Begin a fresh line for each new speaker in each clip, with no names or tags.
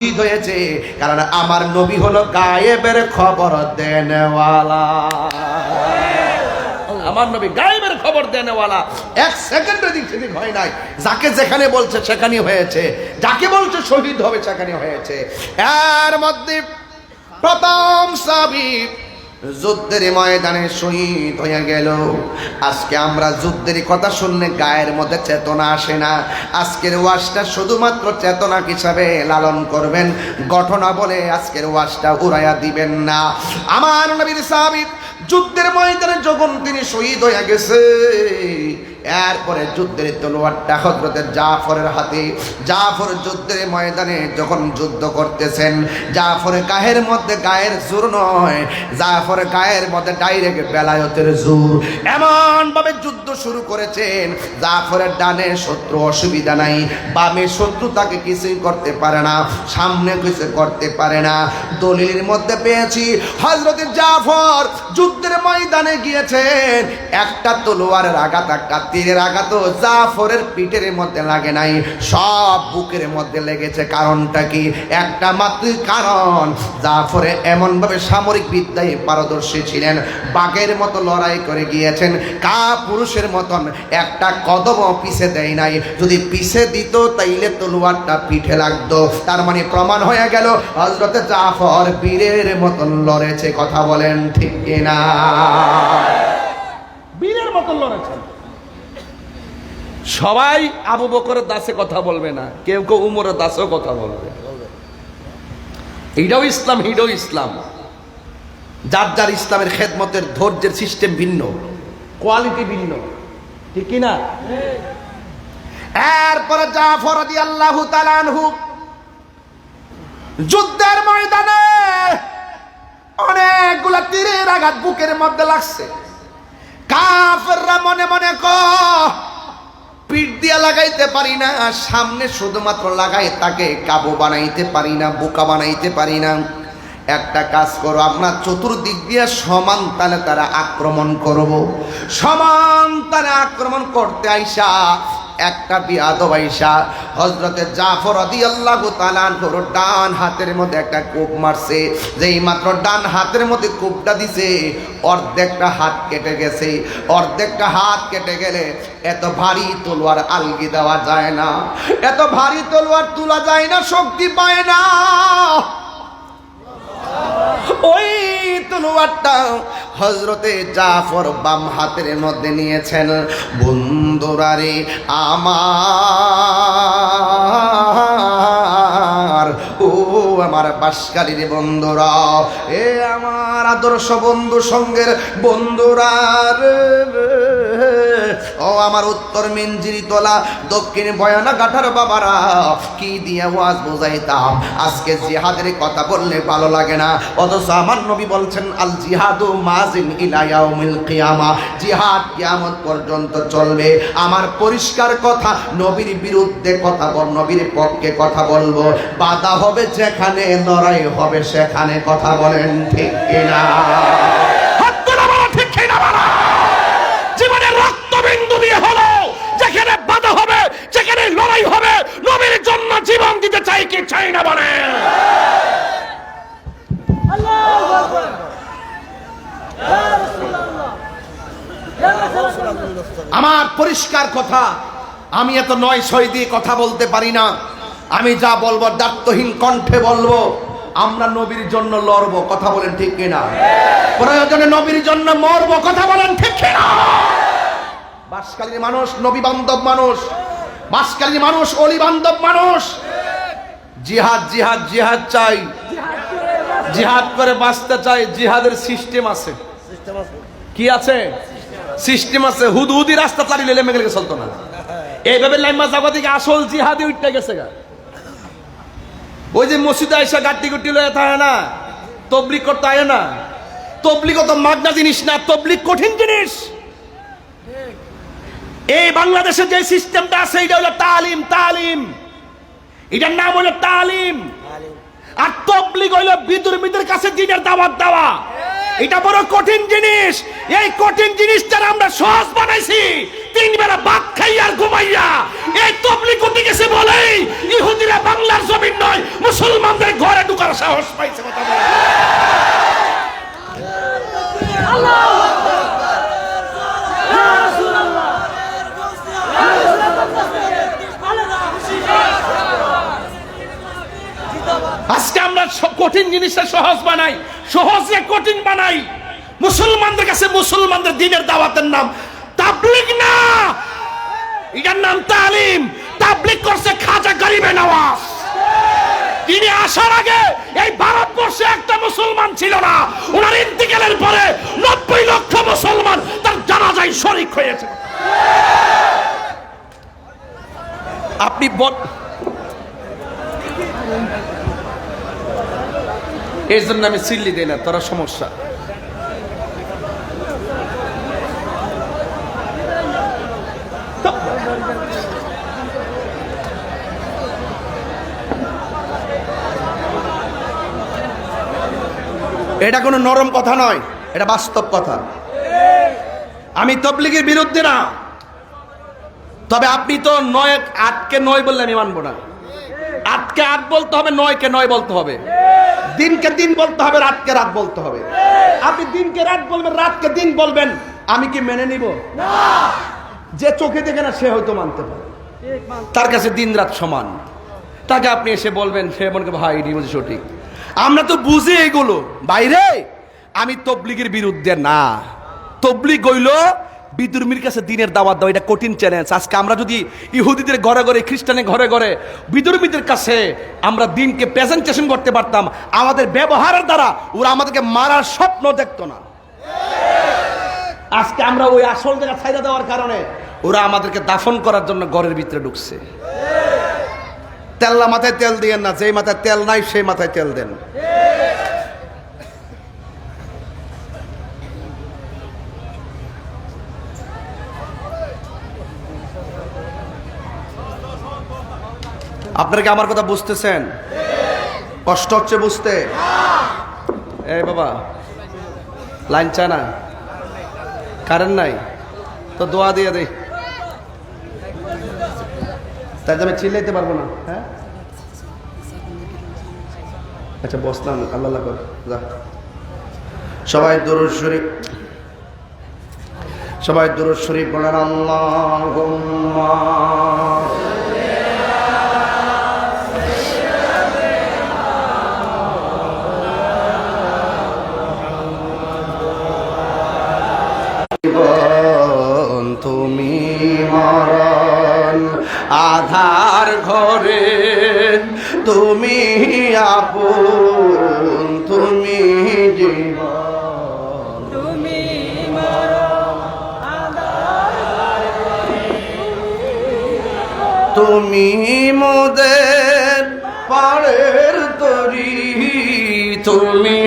হয়েছে, কারণ আমার নবী হলো গায়েবের খবর দেনেওয়ালা। আমার নবী গায়েবের খবর দেনেওয়ালা। এক সেকেন্ড এদিক সেদিক হয় নাই। যাকে যেখানে বলছে সেখানেই হয়েছে, যাকে বলছে শহীদ হবে সেখানে হয়েছে। এর মধ্যে প্রথম সাহাবী যুদ্ধের ময়দানে শহীদ হয়ে গেল। আজকে আমরা যুদ্ধের কথা শুনলে গায়ের মধ্যে চেতনা আসে না। আজকের ওয়াজটা শুধুমাত্র চেতনা হিসাবে লালন করবেন, ঘটনা বলে আজকের ওয়াজটা উড়াইয়া দিবেন না। আমার নবীর সাহাবী যুদ্ধের ময়দানে যখন তিনি শহীদ হয়ে গেছে, এরপরে যুদ্ধের তলোয়ারটা হযরতের জাফরের হাতে। জাফর যুদ্ধের ময়দানে যখন যুদ্ধ করতেছেন, জাফরের গায়ের জোর নয়, জাফরের গায়ের মধ্যে ডাইরেক্ট বেলায়েতের জোর। এমন ভাবে যুদ্ধ শুরু করেছেন, জাফরের ডানে শত্রু অসুবিধা নাই, বামে শত্রু তাকে কিছুই করতে পারে না, সামনে কিছু করতে পারে না। দলিলের মধ্যে পেয়েছি হযরতের জাফর যুদ্ধের ময়দানে গিয়েছেন, একটা তলোয়ারের আঘাত, একটা তীরের আঘাত জাফরের পিঠের মধ্যে লাগে নাই, সব বুকের মধ্যে লেগেছে। কারণটা কি? একটা মাত্র কারণ, জাফরে এমন ভাবে সামরিক বিদ্যায় পারদর্শী ছিলেন, বাঘের মতো লড়াই করে গিয়েছেন, পুরুষের মতন একটা কদমও পিছে দেয় নাই। যদি পিছে দিত তাইলে তলোয়ারটা পিঠে লাগতো। তার মানে প্রমাণ হয়ে গেল হযরতে জাফর বীরের মতন লড়েছে। কথা বলেন ঠিক কিনা? বীরের মতন লড়েছেন। সবাই আবু বকরের দাসে কথা বলবে না, কেউ কেউ উমরের দাসেও কথা বলবে। এইটাও ইসলাম, এইটাও ইসলাম। যার যার ইসলামের খেদমতের ধৈর্যের সিস্টেম ভিন্ন, কোয়ালিটি ভিন্ন, ঠিক কিনা? এরপরে জাফর রাদিয়াল্লাহু তাআলা আনহু যুদ্ধের ময়দানে অনেকগুলা তীরের আঘাত বুকের মধ্যে লাগছে। কাফেররা মনে মনে পিঠ দিয়া লাগাইতে পারি না, সামনে শুধুমাত্র লাগাই তাকে কাবু বানাইতে পারি না, বোকা বানাইতে পারি না। একটা কাজ করো, আমরা চতুর্দিক দিয়ে সমান তালে তারা আক্রমণ করব। সমান তালে আক্রমণ করতে আইসা একটা বিয়াদব আইসা হযরতে জাফর রাদিয়াল্লাহু তাআলা আনহুর ডান হাতের মধ্যে একটা কোপ মারছে। যেই মাত্র ডান হাতের মধ্যে কোপটা দিছে, অর্ধেকটা হাত কেটে গেছে। অর্ধেকটা হাত কেটে গেলে এত ভারী তলোয়ার আলগি দেওয়া যায় না, এত ভারী তলোয়ার তোলা যায় না, শক্তি পায় না। ওই তলোয়ারটা হযরতে জাফর বাম হাতের মধ্যে নিয়েছেন। বন্ধুরা রে আমার, ও আমার বাসকালীর বন্ধুরা, এ আমার আদর্শ বন্ধু সঙ্গের বন্ধুরা রে, ও আমার উত্তর মিঞ্জিরিতলা দক্ষিণ বয়ানা ঘাটার বাবারা, কি দিয়ে ওয়াজ বোঝাইতাম। আজকে জিহাদের কথা বললে ভালো লাগে না, অথচ আমার নবী বলছেন আল জিহাদু মাজিন ইলা ইয়াউমিল কিয়ামা, জিহাদ কিয়ামত পর্যন্ত চলবে। আমার পরিষ্কার কথা, নবীর বিরুদ্ধে কথা বল, নবীর পক্ষে কথা বলবো। বাধা হবে যেখানে, লড়াই হবে সেখানে। কথা বলেন ঠিক কিনা? জীবনের রক্তবিন্দু দিয়ে হলো যেখানে বাধা হবে, যেখানে লড়াই হবে, নবীর জন্য জীবন দিতে চাই কি চাই না বলেন? আমার পরিষ্কার কথা, আমি এত 9-6 দিয়ে কথা বলতে পারি না। আমি যা বলবো দায়িত্বহীন কণ্ঠে বলবো। আমরা নবীর জন্য লড়বো। কথা বলেন ঠিক কিনা? প্রয়োজনে নবীর জন্য মরবো। কথা বলেন ঠিক কিনা? বাসকালীর মানুষ নবী বান্ধব মানুষ, বাসকালীর মানুষ অলি বান্ধব মানুষ। জিহাদ জিহাদ জিহাদ চাই, জিহাদ করে বাঁচতে চাই। জিহাদের সিস্টেম আছে। কি আছে? সিস্টেম আছে। হুদহুদি রাস্তা চালিয়ে লেমে গেলে চলতো না। এইভাবে লাইমা জাগা থেকে আসল জিহাদি উঠতে গেছে গা। ওই যে মসজিদে আইসা গাড্ডি গুটি লয়ে থাকে না, তবলিগ করতে আয় না। তবলিগ তো মাগনা জিনিস না, তবলিগ কঠিন জিনিস। এই বাংলাদেশে যে সিস্টেমটা আছে এটা হলো তালিম। তালিম, এটার নাম হলো তালিম। আর তবলিগ হইলো বিদুর্মীদের কাছে দ্বীনের দাওয়াত দেওয়া। এটা বড় কঠিন জিনিস। এই কঠিন জিনিসটা আমরা সহজ বানাইছি। 3 বেলা ভাত খাইয়া আর ঘুমাইয়া
এই তাবলীগ করতে গেছে বলেই ইহুদিরা বাংলার জমিন নয় মুসলমানদের ঘরে ঢোকার সাহস পাইছে। কথা বলে আজকে আমরা কঠিন জিনিসটা সহজ বানাই, সহজে কঠিন বানাই। মুসলমানদের কাছে মুসলমানদের দ্বীনের দাওয়াতের নাম তাবলীগ না, এটার নাম তালিম। তাবলীগ করছে খাজা গরিবে নওয়াজ। তিনি আসার আগে এই ভারতবর্ষে একটা মুসলমান ছিল না, ওনার ইন্তিকালের পরে 90 লক্ষ মুসলমান তার জানাজায় শরীক হয়েছে। আপনি এই জন্য আমি চিল্লি দেই না, তোরা সমস্যা।
এটা কোনো নরম কথা নয়, এটা বাস্তব কথা। আমি তাবলীগের বিরুদ্ধে না, তবে আপনি তো 9 8কে 9 বললে আমি মানবো না। 8কে 8 বলতে হবে, 9কে 9 বলতে হবে, দিনকে দিন বলতে হবে, রাতকে রাত বলতে হবে। আপনি দিনকে রাত বলবেন, রাতকে দিন বলবেন, আমি কি মেনে নিব? না। যে চোখে দেখে না সে হয়তো মানতে পারে, তার কাছে দিন রাত সমান। তাকে আপনি এসে বলবেন, সে মনে করে ভাই এটি বলছে সঠিক। আমরা তো বুঝি এগুলো বাইরে। আমি তাবলীগের বিরুদ্ধে না, তাবলীগ হইল বিধর্মীর কাছে দিনের দাওয়াত দাও, এটা কঠিন চ্যালেঞ্জ। আজকে আমরা যদি ইহুদিদের ঘরে ঘরে, খ্রিস্টানের ঘরে ঘরে, বিধর্মীদের কাছে আমরা দিনকে প্রেজেন্টেশন করতে পারতাম, আমাদের ব্যবহারের দ্বারা ওরা আমাদেরকে মারার স্বপ্ন দেখতো না। আজকে আমরা ওই আসল জায়গা ছাইড়া দেওয়ার কারণে ওরা আমাদেরকে দাফন করার জন্য ঘরের ভিতরে ঢুকছে। তেল্লা মাথায় তেল দিয়েন না, যেই মাথায় তেল নাই সেই মাথায় তেল দেন। আপনারা কি আমার কথা বুঝতেছেন? কষ্ট হচ্ছে বুঝতে? এই বাবা, লাইন চায় না, কারেন্ট নাই তো দোয়া দিয়ে দেই, তাই আমি চিল্লাইতে পারবো না। হ্যাঁ আচ্ছা বসলাম, আল্লাহ কর যা। সবাই দুরূদ শরীফ, সবাই দুরূদ শরীফ বলেন। আল্লাহুম্মা তুমি মরণ আধার ঘরে, তুমি আপন, তুমি জীবন, তুমি মরণ আধার ঘরে, তুমি মোদের পাড়ের তরি, তুমি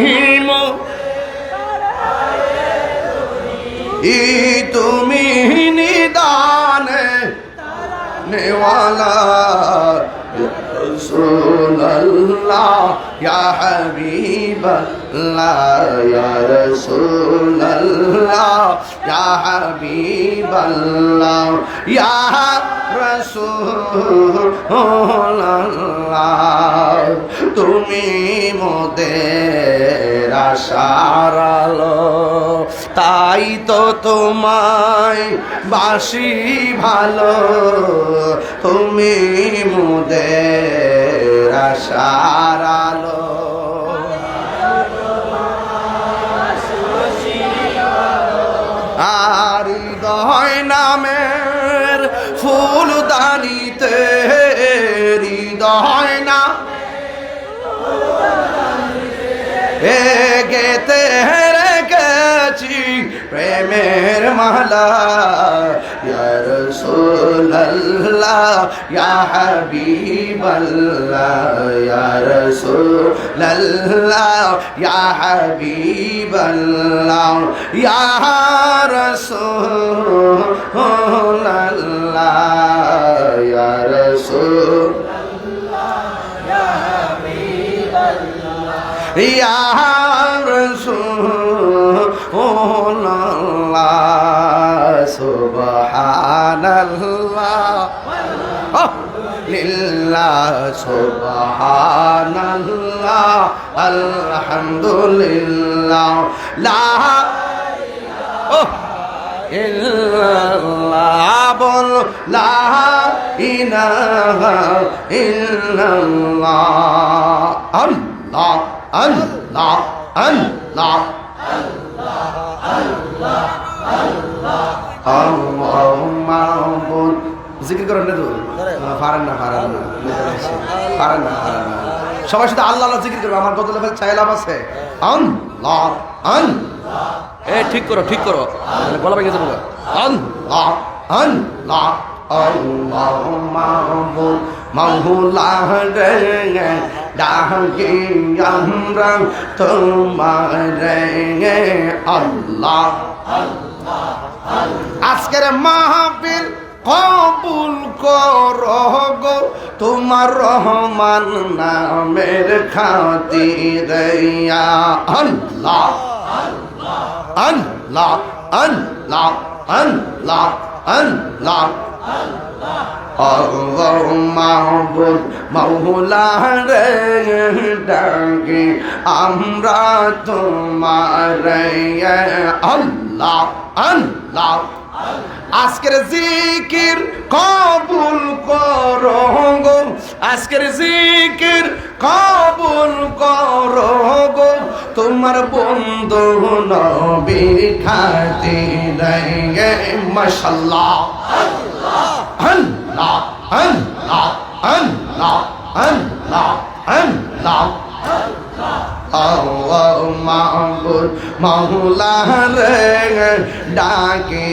তুমি নিদানে নেওয়ালা রাসূলুল্লাহ ইয়া হাবিবাল্লাহ ইয়া রাসূলুল্লাহ ইয়া হাবিবাল্লাহ ইয়া রাসূলুল্লাহ তুমি মোদের আশার আলো, তাই তো তোমায় বাসি ভালো, তুমি মোদের আশার আলো। আর হৃদয় নামের ফুলদানিতে, হৃদয় না গেতে রেখেছি প্রেমের মালা, ইয়া রাসূলুল্লাহ ইয়া হাবিবাল্লাহ ইয়া রাসূলুল্লাহ ইয়া হাবিবাল্লাহ ইয়া রাসূলুল্লাহ ইয়া রাসূলুল্লাহ ইয়া হাবিবাল্লাহ ইয়া রাসূলুল্লাহ সুবহানাল্লাহ। লিল্লাহ সুবহানাল্লাহ আলহামদুলিল্লাহ লা ইল্লাল্লাহ বল লা ইলাহা ইল্লাল্লাহ আল্লাহ আল্লাহ আল্লাহ আল্লাহ জিকির করেন না তো পারেন না সবাই শুধু আল্লাহ আল্লাহ জিকির করবে আমার কত লেভেল চাইলাম আছে আল্লাহ আল্লাহ এ ঠিক করো গলা ভেঙে যাবো আল্লাহ আল্লাহ আল্লাহ মাহবুব মাওলা রে ডাকি আমরা তোমার রে আল্লাহ আজকের মাহফিল কবুল করো গো তোমার রহমান নামের খাতিরে ইয়া আল্লাহ আল্লাহ আল্লাহ আল্লাহ আল্লাহ আল্লাহ মাহবুব মাওলা রে ডাকি আমরা তোমার আল্লাহ আল্লাহ আজকের জিকির কবুল করো গো আজকের জিকির কবুল করো গো তোমার বন্ধু নবীর খাতিরে মাশাআল্লাহ আল্লাহ আল্লাহ আল্লাহ আল্লাহ আল্লাহ আল্লাহ মাহবুব মাওলা রে ডাকি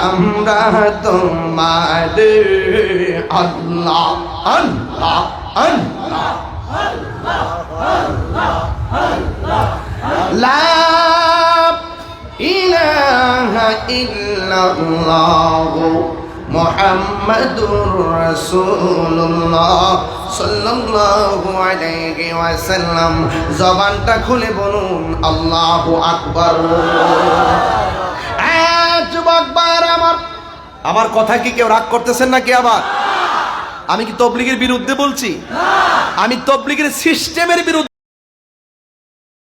আমরা তোমার আল্লাহ আল্লাহ আল্লাহ লা ইলাহা ইল্লাল্লাহ মুহাম্মাদুর রাসূলুল্লাহ সাল্লাল্লাহু আলাইহি ওয়াসাল্লাম জবানটা খুলে বলুন আল্লাহু আকবার যুবক ভাইরা আমার কথা কি কেউ রাগ করতেছেন নাকি আবার আমি কি তাবলীগের বিরুদ্ধে বলছি আমি তাবলীগের সিস্টেমের বিরুদ্ধে